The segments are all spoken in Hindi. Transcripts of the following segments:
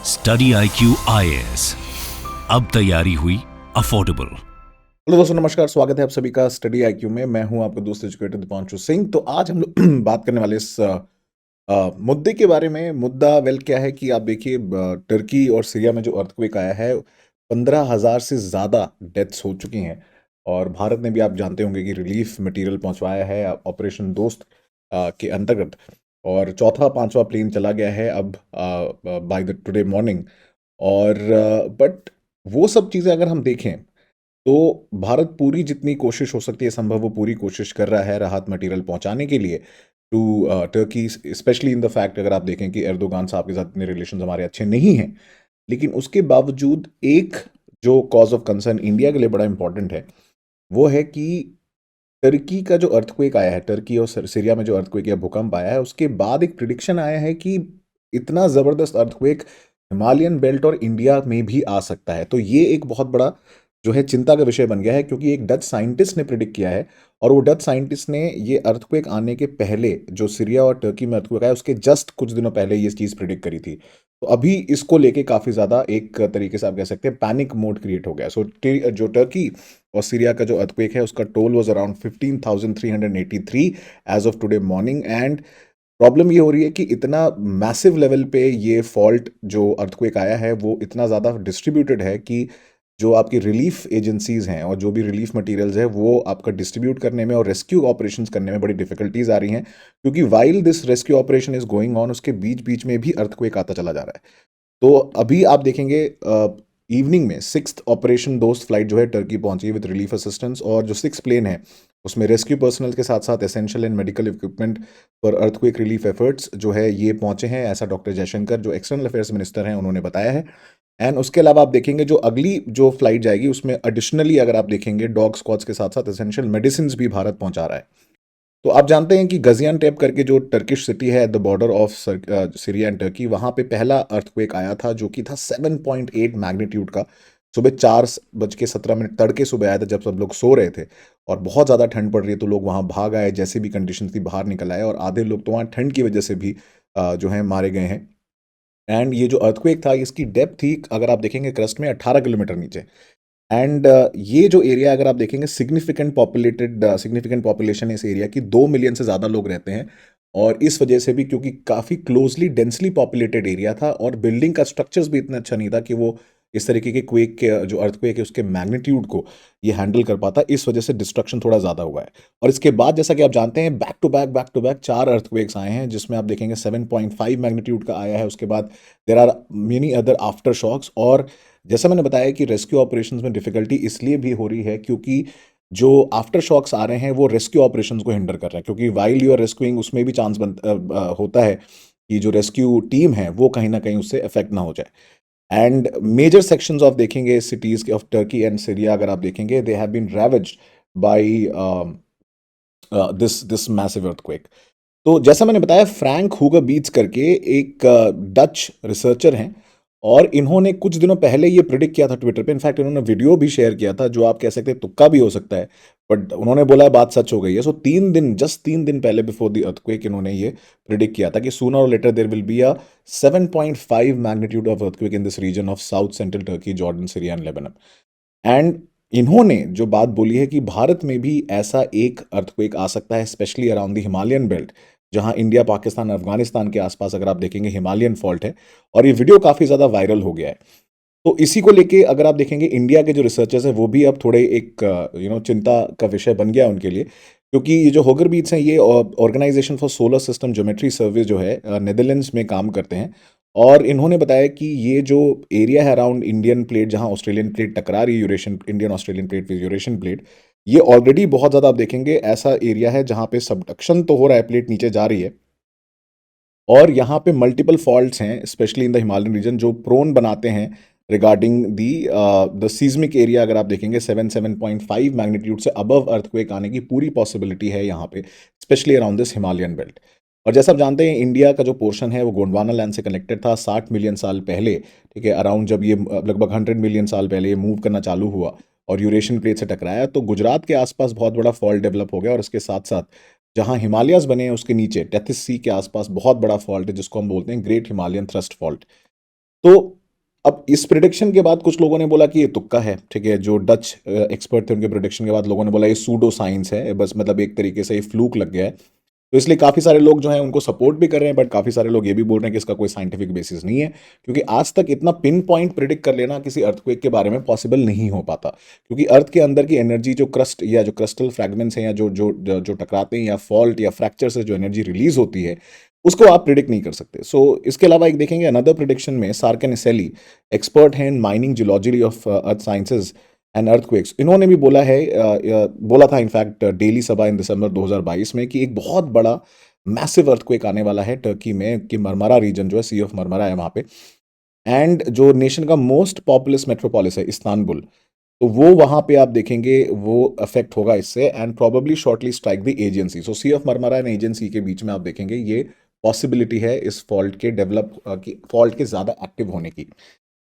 स्टडी IQ IAS, अब तैयारी हुई अफोर्डेबल। हेलो दोस्तों, नमस्कार। स्वागत है आप सभी का स्टडी आईक्यू में। मैं हूं आपका दोस्त एजुकेटर दीपांशु सिंह। तो आज हम लोग बात करने वाले इस मुद्दे के बारे में। मुद्दा क्या है कि आप देखिए, टर्की और सीरिया में जो अर्थक्वेक आया है, 15,000 से ज़्यादा डेथ्स हो चुकी हैं। और भारत ने भी, आप जानते होंगे कि रिलीफ मटेरियल पहुंचवाया है ऑपरेशन दोस्त के अंतर्गत। और चौथा पांचवा प्लेन चला गया है अब बाय द टुडे मॉर्निंग। और बट वो सब चीज़ें अगर हम देखें तो भारत पूरी जितनी कोशिश हो सकती है संभव, वो पूरी कोशिश कर रहा है राहत मटेरियल पहुंचाने के लिए to Turkey. Specially in the fact, अगर आप देखें कि एर्दोगान साहब के साथ इतने रिलेशन हमारे अच्छे नहीं हैं, लेकिन उसके बावजूद एक जो कॉज ऑफ कंसर्न इंडिया के लिए बड़ा इंपॉर्टेंट है, वो है कि टर्की का जो अर्थक्वेक आया है, टर्की और सीरिया में जो अर्थक्वेक या भूकंप आया है, उसके बाद एक प्रिडिक्शन आया है कि इतना ज़बरदस्त अर्थक्वेक हिमालयन बेल्ट और इंडिया में भी आ सकता है। तो ये एक बहुत बड़ा जो है चिंता का विषय बन गया है, क्योंकि एक डच साइंटिस्ट ने प्रिडिक्ट किया है। और वो डच साइंटिस्ट ने ये अर्थक्वेक आने के पहले, जो सीरिया और टर्की में अर्थक्वेक आया उसके जस्ट कुछ दिनों पहले ये चीज़ प्रिडिक्ट करी थी। तो अभी इसको लेके काफ़ी ज़्यादा, एक तरीके से आप कह सकते हैं, पैनिक मोड क्रिएट हो गया। सो जो टर्की और सीरिया का जो अर्थक्वेक है, उसका toll was around 15,383 as of today morning. And problem ये हो रही है कि इतना मैसिव लेवल पे ये फॉल्ट जो अर्थक्वेक आया है, वो इतना ज़्यादा डिस्ट्रीब्यूटेड है कि जो आपकी रिलीफ एजेंसीज हैं और जो भी रिलीफ मटेरियल्स है, वो आपका डिस्ट्रीब्यूट करने में और रेस्क्यू ऑपरेशंस करने में बड़ी डिफिकल्टीज आ रही हैं। क्योंकि while this rescue operation is going on, उसके बीच बीच में भी अर्थक्वेक आता चला जा रहा है। तो अभी आप देखेंगे इवनिंग में 6th ऑपरेशन दोस्त फ्लाइट जो है टर्की पहुंची विद रिलीफ असिस्टेंस। और जो 6 प्लेन है, उसमें रेस्क्यू पर्सनल के साथ साथ essential and medical equipment for earthquake relief efforts जो है ये पहुंचे हैं, ऐसा डॉक्टर जयशंकर जो एक्सटर्नल अफेयर्स मिनिस्टर हैं उन्होंने बताया है। एंड उसके अलावा आप देखेंगे जो अगली जो फ्लाइट जाएगी, उसमें एडिशनली अगर आप देखेंगे डॉग स्क्वाड्स के साथ साथ एसेंशियल मेडिसिन भी भारत पहुंचा रहा है। तो आप जानते हैं कि गजियानटेप करके जो टर्किश सिटी है at the border of Syria and Turkey, वहाँ पे पहला अर्थक्वेक आया था जो कि था 7.8 मैग्नीट्यूड का। सुबह 4:17 तड़के सुबह आया था, जब सब लोग सो रहे थे और बहुत ज़्यादा ठंड पड़ रही है। तो लोग वहाँ भाग आए, जैसे भी कंडीशन थी बाहर निकल आए, और आधे लोग तो वहाँ ठंड की वजह से भी जो है मारे गए हैं। एंड ये जो अर्थक्वेक था, इसकी डेप्थ थी, अगर आप देखेंगे क्रस्ट में, 18 किलोमीटर नीचे। एंड ये जो एरिया अगर आप देखेंगे, सिग्निफिकेंट पॉपुलेशन है इस एरिया की, 2 मिलियन से ज़्यादा लोग रहते हैं। और इस वजह से भी, क्योंकि काफ़ी क्लोजली डेंसली पॉपुलेटेड एरिया था और बिल्डिंग का स्ट्रक्चर्स भी इतना अच्छा नहीं था कि वो इस तरीके के क्वेक के, जो अर्थक्वेक है उसके मैग्नीट्यूड को ये हैंडल कर पाता। इस वजह से डिस्ट्रक्शन थोड़ा ज़्यादा हुआ है। और इसके बाद, जैसा कि आप जानते हैं, बैक टू बैक 4 अर्थक्वेक्स आए हैं, जिसमें आप देखेंगे 7.5 मैग्नीट्यूड का आया है। उसके बाद there are many other aftershocks. और जैसा मैंने बताया कि रेस्क्यू ऑपरेशंस में डिफिकल्टी इसलिए भी हो रही है क्योंकि जो आफ्टर शॉक्स आ रहे हैं वो रेस्क्यू ऑपरेशंस को हिंडर कर रहे हैं। क्योंकि वाइल यू आर रेस्क्यूइंग, उसमें भी चांस होता है कि जो रेस्क्यू टीम है वो कहीं ना कहीं उससे अफेक्ट ना हो जाए। एंड मेजर सेक्शंस ऑफ देखेंगे cities of Turkey and Syria, अगर आप देखेंगे, they have been ravaged by this massive earthquake. तो जैसा मैंने बताया, फ्रैंक हुगर बीट्स करके एक डच रिसर्चर हैं, और इन्होंने कुछ दिनों पहले ये प्रिडिक्ट किया था ट्विटर पे। इनफैक्ट इन्होंने वीडियो भी शेयर किया था, जो आप कह सकते हैं तुक्का भी हो सकता है, बट उन्होंने बोला है बात सच हो गई है। सो 3 दिन पहले, बिफोर द अर्थक्वेक, इन्होंने ये प्रिडिक्ट किया था कि sooner or later there will be a 7.5 magnitude of earthquake in this region of south central Turkey, Jordan, Syria and Lebanon. एंड इन्होंने जो बात बोली है कि भारत में भी ऐसा एक अर्थक्वेक आ सकता है, specially around the Himalayan belt, जहां इंडिया, पाकिस्तान, अफगानिस्तान के आसपास, अगर आप देखेंगे, हिमालयन फॉल्ट है। और ये वीडियो काफ़ी ज़्यादा वायरल हो गया है। तो इसी को लेके अगर आप देखेंगे, इंडिया के जो रिसर्चर्स हैं वो भी अब थोड़े एक चिंता का विषय बन गया उनके लिए। क्योंकि ये जो होगर बीट्स हैं, ये organization for solar system geometry survey जो है, नेदरलैंड्स में काम करते हैं। और इन्होंने बताया कि ये जो एरिया है अराउंड इंडियन प्लेट, जहां ऑस्ट्रेलियन प्लेट टकरा रही है, Eurasian Indian Australian plate with Eurasian plate, ये ऑलरेडी बहुत ज़्यादा, आप देखेंगे, ऐसा एरिया है जहां पे सबडक्शन तो हो रहा है, प्लेट नीचे जा रही है। और यहाँ पे मल्टीपल फॉल्ट्स हैं, specially in the Himalayan region, जो प्रोन बनाते हैं regarding the the seismic area. अगर आप देखेंगे, 7.5 मैग्नीट्यूड से अबव अर्थक्वेक आने की पूरी पॉसिबिलिटी है यहाँ पे, specially around this Himalayan belt. और जैसा आप जानते हैं, इंडिया का जो पोर्शन है वो गोंडवाना लैंड से कनेक्टेड था 60 मिलियन साल पहले। ठीक है, अराउंड जब ये लगभग 100 मिलियन साल पहले ये मूव करना चालू हुआ और यूरेशियन प्लेट से टकराया, तो गुजरात के आसपास बहुत बड़ा फॉल्ट डेवलप हो गया। और इसके साथ साथ जहाँ हिमालयाज बने हैं, उसके नीचे टेथिस सी के आसपास बहुत बड़ा फॉल्ट है, जिसको हम बोलते हैं ग्रेट हिमालयन थ्रस्ट फॉल्ट। तो अब इस प्रिडिक्शन के बाद कुछ लोगों ने बोला कि ये तुक्का है, ठीक है। जो डच एक्सपर्ट थे उनके प्रिडिक्शन के बाद लोगों ने बोला ये सूडो साइंस है, बस मतलब एक तरीके से ये फ्लूक लग गया है। तो इसलिए काफ़ी सारे लोग जो हैं उनको सपोर्ट भी कर रहे हैं, बट काफ़ी सारे लोग ये भी बोल रहे हैं कि इसका कोई साइंटिफिक बेसिस नहीं है, क्योंकि आज तक इतना पिन पॉइंट प्रिडिक्ट कर लेना किसी अर्थक्वेक के बारे में पॉसिबल नहीं हो पाता, क्योंकि अर्थ के अंदर की एनर्जी जो क्रस्ट या जो क्रिस्टल फ्रैगमेंट्स हैं या जो टकराते हैं या फॉल्ट या फ्रैक्चर से जो एनर्जी रिलीज होती है उसको आप प्रिडिक्ट नहीं कर सकते। सो इसके अलावा एक देखेंगे अनदर प्रिडिक्शन में सार्कन एसेली, एक्सपर्ट हैं in mining geology of earth sciences and earthquakes, इन्होंने भी बोला है, बोला था इनफैक्ट डेली सभा इन दिसंबर 2022 में, कि एक बहुत बड़ा मैसिव अर्थक्वेक आने वाला है टर्की में, कि मरमरा रीजन जो है, सी ऑफ मरमरा है वहाँ पे, एंड जो नेशन का मोस्ट पॉपुलस मेट्रोपोलिस है इस्तांबुल, तो वो वहाँ पे आप देखेंगे वो अफेक्ट होगा इससे, and probably shortly strike the agency. So sea of Marmara and agency के बीच में आप देखेंगे ये पॉसिबिलिटी है इस फॉल्ट के डेवलप की, फॉल्ट के ज़्यादा एक्टिव होने की।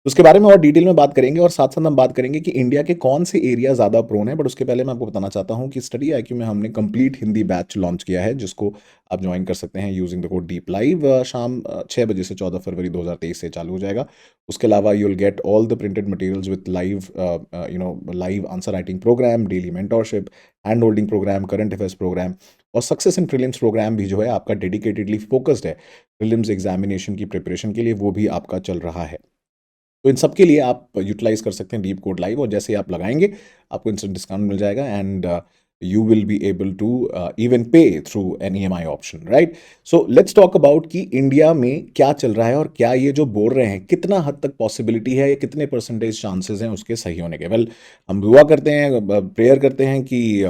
तो उसके बारे में और डिटेल में बात करेंगे, और साथ साथ हम बात करेंगे कि इंडिया के कौन से एरिया ज़्यादा प्रोन है। बट उसके पहले मैं आपको बताना चाहता हूँ कि स्टडी आईक्यू में हमने कंप्लीट हिंदी बैच लॉन्च किया है, जिसको आप ज्वाइन कर सकते हैं using the code deep live. शाम 6 बजे से 14 फरवरी 2023 से चालू हो जाएगा। उसके अलावा you will get all the printed materials with live live answer writing program, daily mentorship, hand holding program, current affairs program, और सक्सेस इन प्रीलिम्स प्रोग्राम भी जो है आपका डेडिकेटेडली फोकस्ड है प्रीलिम्स एग्जामिनेशन की प्रिपरेशन के लिए, वो भी आपका चल रहा है। तो इन सब के लिए आप यूटिलाइज कर सकते हैं डीप कोड लाइव, और जैसे ही आप लगाएंगे आपको इंस्टेंट डिस्काउंट मिल जाएगा, and you will be able to even pay through an EMI option, right. So let's talk about कि इंडिया में क्या चल रहा है, और क्या ये जो बोल रहे हैं कितना हद तक पॉसिबिलिटी है या कितने परसेंटेज चांसेस हैं उसके सही होने के। वेल, हम दुआ करते हैं, प्रेयर करते हैं कि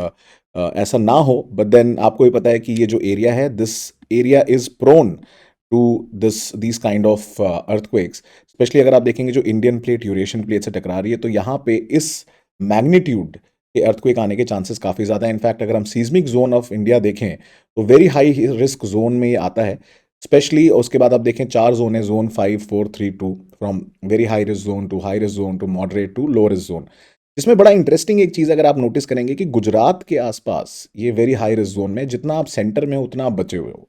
ऐसा ना हो, बट देन आपको भी पता है कि ये जो एरिया है, this area is prone to these kind of earthquakes. Specially अगर आप देखेंगे जो इंडियन प्लेट यूरेशियन प्लेट से टकरा रही है, तो यहाँ पे इस मैग्नीट्यूड के अर्थक्वेक आने के चांसेस काफ़ी ज़्यादा है। इनफैक्ट अगर हम सीज्मिक जोन ऑफ इंडिया देखें तो वेरी हाई रिस्क जोन में ये आता है। स्पेशली उसके बाद आप देखें 4 जोन है, zone 5, 4, 3, 2, from very high risk zone to high risk zone to moderate to low risk zone. इसमें बड़ा इंटरेस्टिंग एक चीज़ अगर आप नोटिस करेंगे कि गुजरात के आसपास ये वेरी हाई रिस्क जोन में, जितना आप सेंटर में हो उतना आप बचे हुए हो,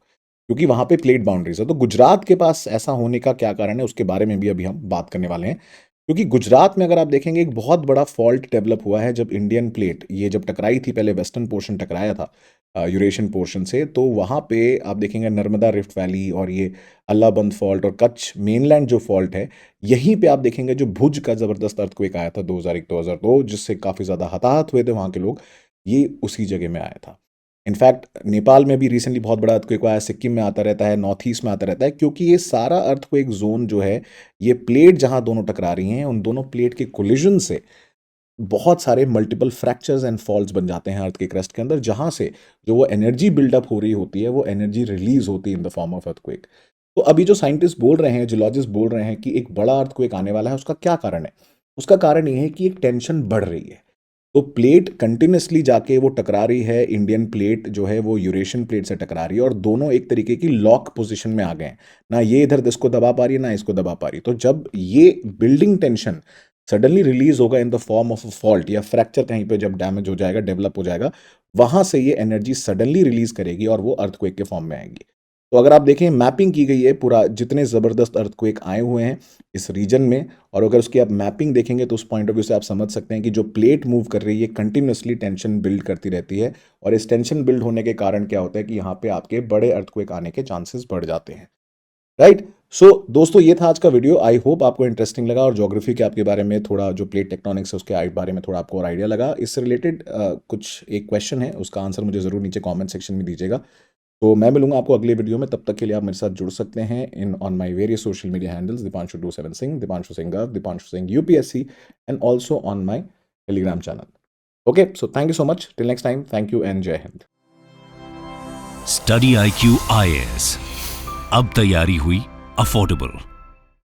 क्योंकि वहां पे प्लेट बाउंड्रीज है। तो गुजरात के पास ऐसा होने का क्या कारण है उसके बारे में भी अभी हम बात करने वाले हैं, क्योंकि गुजरात में अगर आप देखेंगे एक बहुत बड़ा फॉल्ट डेवलप हुआ है। जब इंडियन प्लेट ये जब टकराई थी, पहले वेस्टर्न पोर्शन टकराया था यूरेशियन पोर्शन से, तो वहाँ पे आप देखेंगे नर्मदा रिफ्ट वैली और ये अल्लाहबंद फॉल्ट और कच्छ मेनलैंड जो फॉल्ट है, यहीं पे आप देखेंगे जो भुज का ज़बरदस्त अर्थक्वेक आया था 2001-2002, जिससे काफ़ी ज़्यादा हताहत हुए थे वहाँ के लोग, ये उसी जगह में आया था। इनफैक्ट नेपाल में भी रिसेंटली बहुत बड़ा अर्थक्वेक आया, सिक्किम में आता रहता है, नॉर्थ ईस्ट में आता रहता है, क्योंकि ये सारा अर्थक्वेक जोन जो है, ये प्लेट जहां दोनों टकरा रही हैं, उन दोनों प्लेट के कोलिजन से बहुत सारे मल्टीपल फ्रैक्चर्स एंड फॉल्ट्स बन जाते हैं अर्थ के क्रस्ट के अंदर, जहां से जो वो एनर्जी बिल्डअप हो रही होती है, वो एनर्जी रिलीज होती है in the form of earthquake. तो अभी जो साइंटिस्ट बोल रहे हैं, जियोलॉजिस्ट बोल रहे हैं कि एक बड़ा अर्थक्वेक आने वाला है, उसका क्या कारण है? उसका कारण ये है कि एक टेंशन बढ़ रही है। तो प्लेट कंटिन्यूसली जाके वो टकरा रही है, इंडियन प्लेट जो है वो यूरेशियन प्लेट से टकरा रही है, और दोनों एक तरीके की लॉक पोजीशन में आ गए हैं, ना ये इधर इसको दबा पा रही है, ना इसको दबा पा रही। तो जब ये बिल्डिंग टेंशन सडनली रिलीज होगा in the form of a fault या फ्रैक्चर, कहीं पे जब डैमेज हो जाएगा, डेवलप हो जाएगा, वहां से ये एनर्जी सडनली रिलीज करेगी और वो अर्थक्वेक के फॉर्म में आएगी। तो अगर आप देखें, मैपिंग की गई है पूरा, जितने ज़बरदस्त अर्थक्वेक आए हुए हैं इस रीजन में, और अगर उसकी आप मैपिंग देखेंगे तो उस पॉइंट ऑफ व्यू से आप समझ सकते हैं कि जो प्लेट मूव कर रही है कंटिन्यूसली टेंशन बिल्ड करती रहती है, और इस टेंशन बिल्ड होने के कारण क्या होता है कि यहाँ पे आपके बड़े अर्थक्वेक आने के चांसेस बढ़ जाते हैं, राइट। सो दोस्तों, ये था आज का वीडियो। आई होप आपको इंटरेस्टिंग लगा, और ज्योग्राफी के आपके बारे में थोड़ा, जो प्लेट टेक्टोनिक्स है उसके बारे में थोड़ा आपको और आइडिया लगा। इससे रिलेटेड कुछ एक क्वेश्चन है, उसका आंसर मुझे ज़रूर नीचे कॉमेंट सेक्शन में दीजिएगा। तो मैं मिलूंगा आपको अगले वीडियो में, तब तक के लिए आप मेरे साथ जुड़ सकते हैं in on my various social media handles, Deepanshu 27 Singh, Deepanshu Singh gov, Deepanshu Singh UPSC, and also on my Telegram channel. Okay, so thank you so much, till next time, thank you and जय हिंद। स्टडी IQ IAS, अब तैयारी हुई अफोर्डेबल।